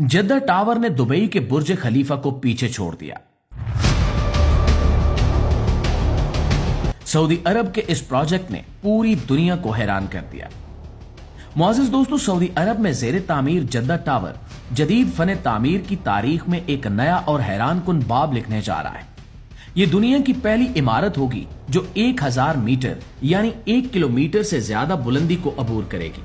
Jeddah tower ने Dubai के बुर्ज खलीफा को पीछे छोड़ दिया। सऊदी अरब के इस प्रोजेक्ट ने पूरी दुनिया को हैरान कर दिया। मुआज़िज़ दोस्तों, सऊदी अरब में ज़ेरे तामीर जद्दा टावर जदीद फन तामीर की तारीख में एक नया और हैरान कुन बाब लिखने जा रहा है। ये दुनिया की पहली इमारत होगी जो 1000 मीटर यानी 1 किलोमीटर से ज्यादा बुलंदी को अबूर करेगी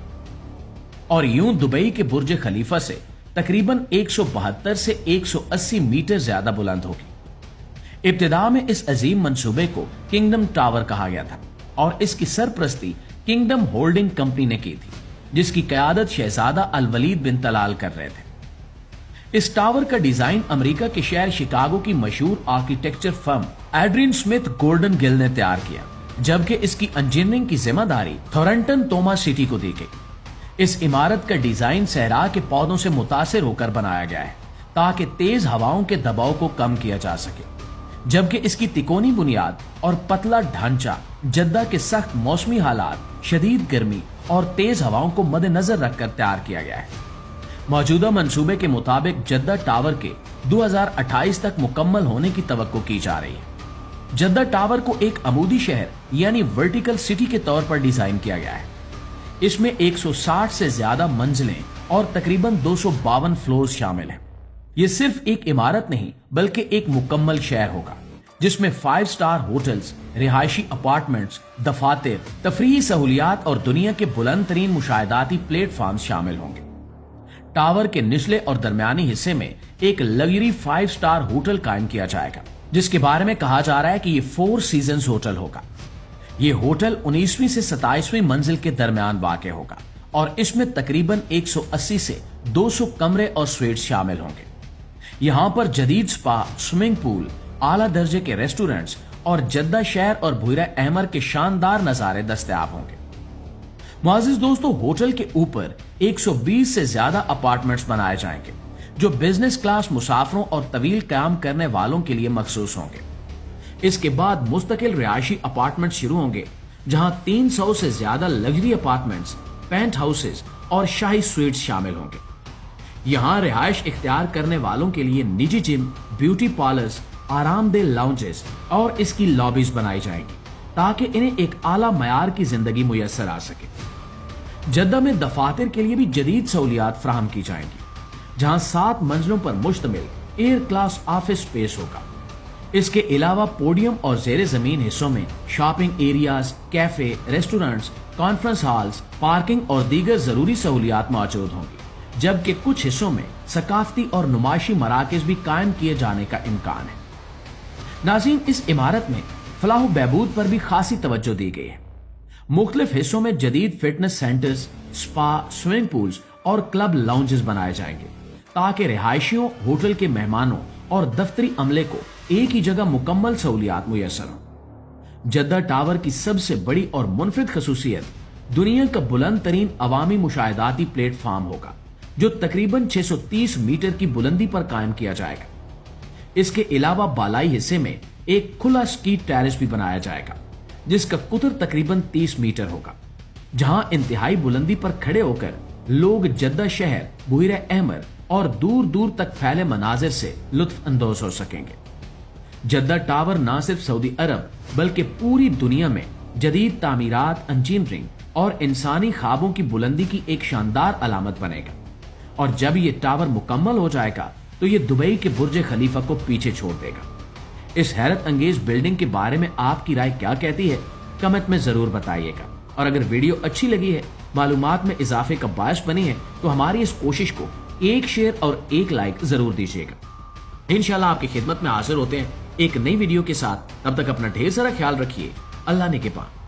और यूं दुबई के बुर्ज खलीफा से तकरीबन 172 से 180 मीटर ज्यादा बुलंद होगी। इब्तिदा में इस अजीम मंसूबे को किंगडम टावर कहा गया था और इसकी सरपरस्ती किंगडम होल्डिंग कंपनी ने की थी, जिसकी क़यादत शहजादा अल वलीद बिन तलाल कर रहे थे। इस टावर का डिजाइन अमेरिका के शहर शिकागो की मशहूर architecture firm Adrian Smith Gordon Gill ने तैयार किया, जबकि इसकी इंजीनियरिंग की जिम्मेदारी थॉरंटन तोमा सिटी को दी गई। इस इमारत का डिजाइन सहरा के पौधों से मुतासिर होकर बनाया गया है ताकि तेज हवाओं के दबाव को कम किया जा सके, जबकि इसकी तिकोनी बुनियाद और पतला ढांचा जद्दा के सख्त मौसमी हालात, शदीद गर्मी और तेज हवाओं को मद्देनजर रखकर तैयार किया गया है। मौजूदा मंसूबे के मुताबिक जद्दा टावर के 2028 तक मुकम्मल होने की तवक्को की जा रही है। जद्दा टावर को एक अमूदी शहर यानी वर्टिकल सिटी के तौर पर डिजाइन किया गया है। इसमें 160 से ज्यादा मंजिलें और तकरीबन 252 फ्लोर शामिल हैं। यह सिर्फ एक इमारत नहीं बल्कि एक मुकम्मल शहर होगा जिसमें 5 स्टार होटल्स, रिहायशी अपार्टमेंट्स, दफातर, तफरीही सहूलियात और दुनिया के बुलंद तरीन मुशाहिदाती प्लेटफॉर्म शामिल होंगे। टावर के निचले और दरमियानी हिस्से में एक लग्जरी 5 स्टार होटल कायम किया जाएगा, जिसके बारे में कहा जा रहा है कि ये 4 सीजन्स होटल होगा। ये होटल 19वीं से 27वीं मंजिल के दरमियान वाक़ होगा और इसमें तकरीबन 180 से 200 कमरे और स्वीट्स शामिल होंगे। यहाँ पर जदीद स्पा, स्विमिंग पूल, आला दर्जे के रेस्टोरेंट्स और जद्दा शहर और बुहरा अहमर के शानदार नजारे दस्तयाब होंगे। मुआज़िज़ दोस्तों, होटल के ऊपर 120 से ज्यादा अपार्टमेंट्स बनाए जाएंगे जो बिजनेस क्लास मुसाफरों और तवील क़याम करने वालों के लिए मखसूस होंगे। इसके बाद मुस्तकिल रिहायशी अपार्टमेंट शुरू होंगे जहां 300 से ज्यादा लग्जरी अपार्टमेंट्स, पेंट हाउसेज और शाही स्वीट्स शामिल होंगे। यहां रिहायश इख्तियार करने वालों के लिए निजी जिम, ब्यूटी पार्लर्स, आरामदेह लाउंजेस और इसकी लॉबीज बनाई जाएंगी ताकि इन्हें एक आला मयार की जिंदगी मुयस्सर आ सके। जद्दा में दफातर के लिए भी जदीद सहूलियात फराहम की जाएंगी, जहां 7 मंजिलों पर मुश्तमिल एयर क्लास ऑफिस स्पेस होगा। इसके अलावा पोडियम और जेरे जमीन हिस्सों में shopping areas, cafe, restaurants, conference halls, parking और दीगर जरूरी सहूलियात मौजूद होंगी, जबकि कुछ हिस्सों में सकाफती और नुमाइशी मराकज भी कायम किए जाने का इम्कान है। नाज़रीन, इस इमारत में फलाह बहबूद पर भी खासी तवज्जो दी गई है। मुख्तलिफ हिस्सों में जदीद fitness centres, spa, swimming pools और क्लब लाउंजेस बनाए जाएंगे ताकि रिहायशियों, होटल के मेहमानों और दफ्तरी अमले को एक ही जगह मुकम्मल सहूलियात मुयस्सर हो। जद्दा टावर की सबसे बड़ी और मुनफरिद खसूसियत दुनिया का बुलंद तरीन अवामी मुशाहिदाती प्लेटफॉर्म होगा जो तकरीबन 630 मीटर की बुलंदी पर कायम किया जाएगा। इसके अलावा बालाई हिस्से में एक खुला स्की टेरेस भी बनाया जाएगा जिसका कुतर तकरीबन 30 मीटर होगा, जहां इंतहाई बुलंदी पर खड़े होकर लोग जद्दा शहर, बुहरा अहमर और दूर दूर तक फैले मनाजिर से लुत्फ अंदोज हो सकेंगे। जद्दा टावर न सिर्फ सऊदी अरब बल्कि पूरी दुनिया में जदीद तामीरात, इंजीनियरिंग और इंसानी ख्वाबों की बुलंदी की एक शानदार अलामत बनेगा और जब ये टावर मुकम्मल हो जाएगा तो ये दुबई के बुर्ज खलीफा को पीछे छोड़ देगा। इस हैरत अंगेज बिल्डिंग के बारे में आपकी राय क्या कहती है, कमेंट में जरूर बताइएगा। और अगर वीडियो अच्छी लगी है, मालूमात में इजाफे का बायस बनी है, तो हमारी इस कोशिश को एक शेयर और एक लाइक जरूर दीजिएगा। इंशाल्लाह आपकी खिदमत में हाजिर होते हैं एक नई वीडियो के साथ। तब तक अपना ढेर सारा ख्याल रखिए। अल्लाह ने के पास।